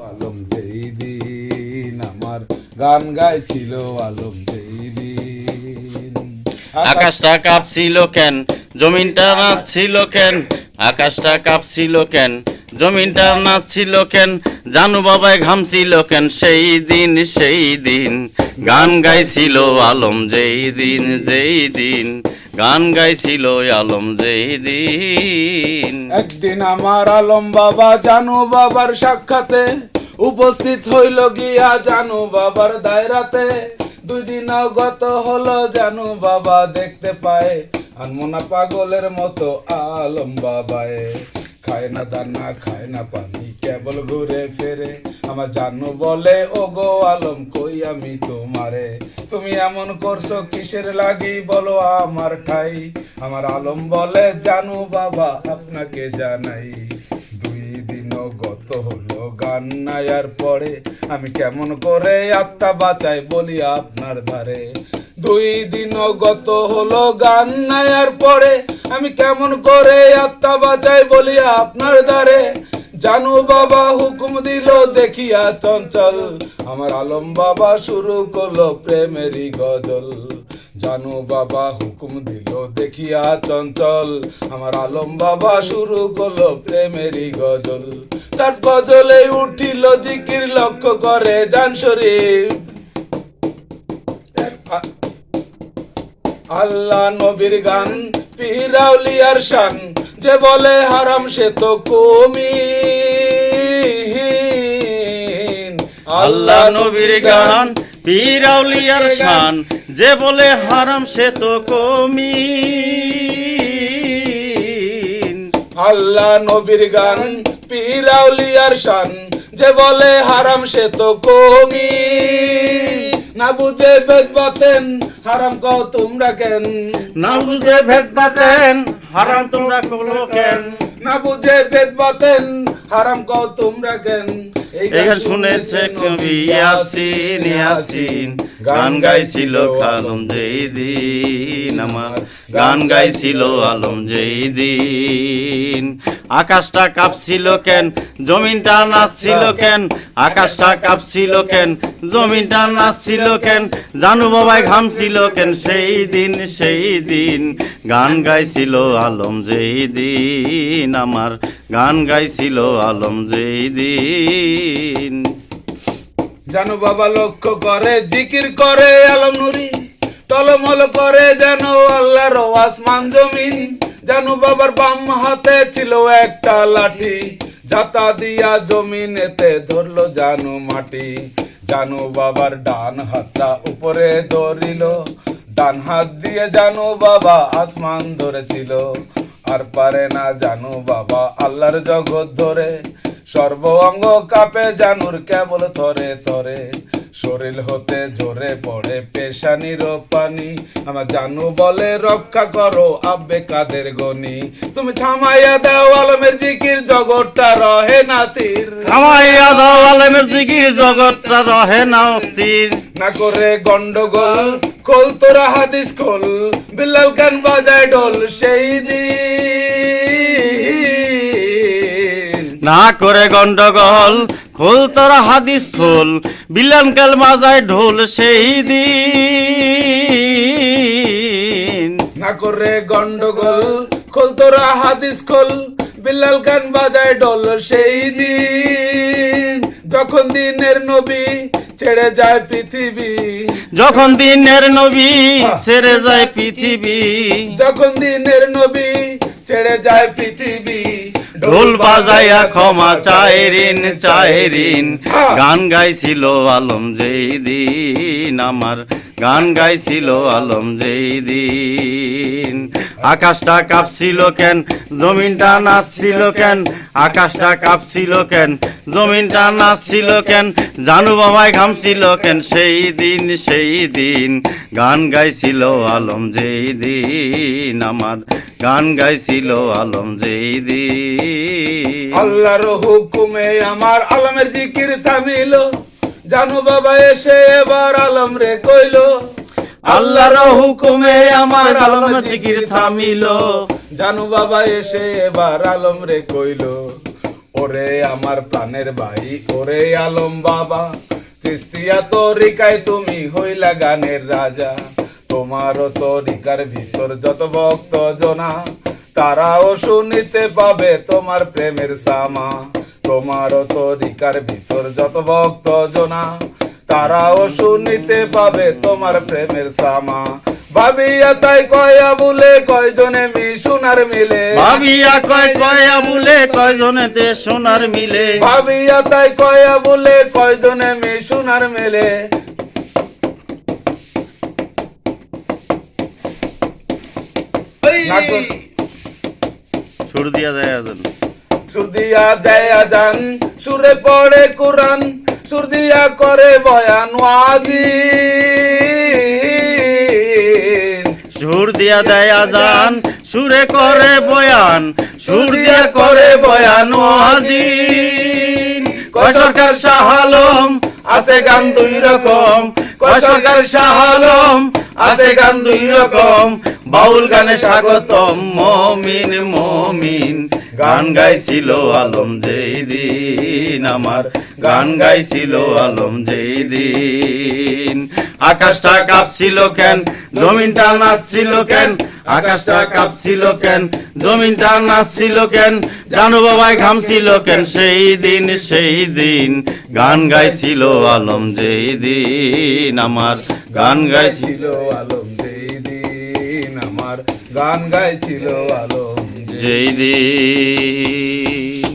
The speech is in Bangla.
আলম যেই দিন আমার গান গাইছিল আলম যেই দিন আকাশটা কাঁপছিল কেন, জমিনটা নাচছিল কেন? আকাশটা কাঁপছিল কেন, জমিনটা নাচছিল কেন? জানু বাবায় ঘামছিল কেন? সেই দিন গান গাইছিল আলম যেই দিন, যেই দিন গান গাইছিল আলম যেই দিন। একদিন আমার আলম বাবা জানু বাবার সাক্ষাতে উপস্থিত হইল গিয়া জানু বাবার দায়রাতে। 2 দিন গত হলো জানু বাবা দেখতে পায় আনমোনা পাগলের মতো আলম বাবায়। খায় না দানা খায় না পানি কেবল ঘুরে ফেরে। আমার জানু বলে ও গো আলম কই আমি তোমারে, তুমি এমন করছো কিসের লাগি বলো আমার ঠাই। আমার আলম বলে জানু বাবা আপনাকে জানাই। 2 দিন গত হলো গান নায়ার পরে আমি কেমন করে আত্মা বাঁচাই বলি আপনার ধারে। 2 দিন গত হলো গান নায়ার পরে আমি কেমন করে আত্মা বাঁচাই বলি আপনার ধারে। জানু বাবা হুকুম দিল দেখিয়া চঞ্চল, আমার আলম বাবা শুরু করলো প্রেমেরই গজল। জানু বাবা হুকুম দিল দেখিয়া চঞ্চল, আমার আলম বাবা শুরু করলো প্রেমেরই গজল। তার গজলে উঠিল জিকির লক্ষ্য করে জান শরীফ। আল্লাহ নবীর গান পীর আউলিয়ার শান, যে বলে হারাম সে তো কুমিন। আল্লাহ নবীর গান পীর আউলিয়ার শান, যে বলে হারাম সে তো কমিন। আল্লাহ নবীর গান পীর আউলিয়ার শান, যে বলে হারাম সে তো কমিন। না বুঝে ভেদ বাতেন হারাম কও তোমরা কেন, না বুঝে ভেদ বাতেন হারাম তোমরা করো কেন? না বুঝে ভেদ বাতেন হারাম কও তোমরা কেন। এই গান শুনেছে কবি ইয়াসিন, ইয়াসিন গান গাইছিল আলম যেই দিন, আমার গান গাইছিল আলম যেই দিন। আকাশটা কাঁপছিল কেন, জমিনটা নাচছিল কেন? আকাশটা কাঁপছিল কেন, জমিনটা নাচছিল কেন? জানু বাবায় ঘামছিল কেন? সেই দিন গান গাইছিল আলম যেই দিন, আমার গান গাইছিল আলম যেই দিন। জানু বাবা লক্ষ্য করে জিকির করে আলম নুরি, টলমল করে যেন আল্লাহর আসমান জমিন। জানু বাবার বাম হাতে ছিল একটা লাঠি, জাতা দিয়া জমিনেতে ধরলো জানু মাটি। জানু বাবার ডান হাতটা উপরে ধরিল, ডান হাত দিয়ে জানু বাবা আসমান ধরেছিল। আর পারে না জানু বাবা আল্লাহর জগৎ ধরে, সর্ব অঙ্গ কাঁপে জানুর কেবল থরে থরে। শরীর হতে ঝরে পড়ে পেশানির পানি, আমার জানু বলে রক্ষা করো আব্বে কাদের গনি। তুমি থামাইয়া দাও আলমের জিকির জগৎটা রহে না তীর, থামাইয়া দাও আলমের জিকির জগৎটা রহে না অস্থির। না করে গন্ডগোল খোল তোরা হাদিস খোল, বিল্লাল গান বাজায় ঢোল সেই দিন। না করে গন্ডগোল খোল তোরা হাদিস খোল, বিলান কাল মাজায় ঢোল সেই দিন। না করে গন্ডগোল খোল তোরা হাদিস খোল, বিল্লাল গান বাজায় ঢোল সেই দিন। যখন দিনের নবী ছেড়ে যায় পৃথিবী, যখন দিনের নবী ছেড়ে যায় পৃথিবী, যখন দিনের নবী ছেড়ে যায় পৃথিবী। ঢোল বাজাইয়া ক্ষমা চাইরিন চাইরিন গান গাইছিল আলম যেই দিন, আমার গান গাইছিল আলম যেই দিন। আকাশটা কাঁপছিল কেন, জমিনটা নাচছিল কেন? আকাশটা কাঁপছিল কেন, জমিনটা নাচছিল কেন? জানু বাবায় ঘামছিল কেন? সেই দিন গান গাইছিল আলম যেই দিন, আমার গান গাইছিল আলম যেই দিন। আল্লাহর হুকুমে আমার আলমের জিকির থামিল, জানু বাবা এসে এবার আলম রে কইল। আল্লাহর হুকুমে আমার আলম জিকির থামিল, জানু বাবা এসে এবার আলম রে কইল। ওরে আমার প্রাণের ভাই ওরে আলম বাবা, চিস্তিয়া তরিকায় তুমি হইলা গানের রাজা। তোমারও তরিকার ভিতর যত ভক্ত জনা, তারাও শুনিতে পাবে তোমার প্রেমের সামা। তোমারও তরিকার ভিতর যত ভক্ত জনা, তারাও শুনিতে পাবে তোমার প্রেমের সামা। ভাবিয়া তাই কয়া বলে কয়জনে সোনার মিলে, ভাবিয়া কয়া বলে কয়জনেতে সোনার মিলে, ভাবিয়া তাই কয়া বলে কয়জনে সোনার মিলে। সুর দিয়া দেয় আছেন, সুর দিয়া দেয় আজান, সুরে পড়ে কুরআন, সুর দিয়া করে বয়ান ওয়াজিন। সুর দিয়া দেয় আজান, সুরে করে বয়ান, সুর দিয়া করে বয়ান ওয়াজিন। কয় সরকার শাহ আলম আছে গান দুই রকম, কয় সরকার শাহ আলম আছে গান দুই রকম। বাউল গানে স্বাগতম মমিন মমিন, গান গাইছিল আলম যেই দিন, আমার গান গাইছিল আলম যেই দিন। আকাশটা কাঁপছিল কেন, জমিনটা নাচছিল কেন, আকাশটা কাঁপছিল কেন, জমিনটা নাচছিল কেন, জানু বাবাই ঘামছিল কেন, সেই দিন গান গাইছিল আলম যেই দিন, আমার গান গাইছিল আলম যেই দিন, আমার গান গাইছিল আলম যেই দিন।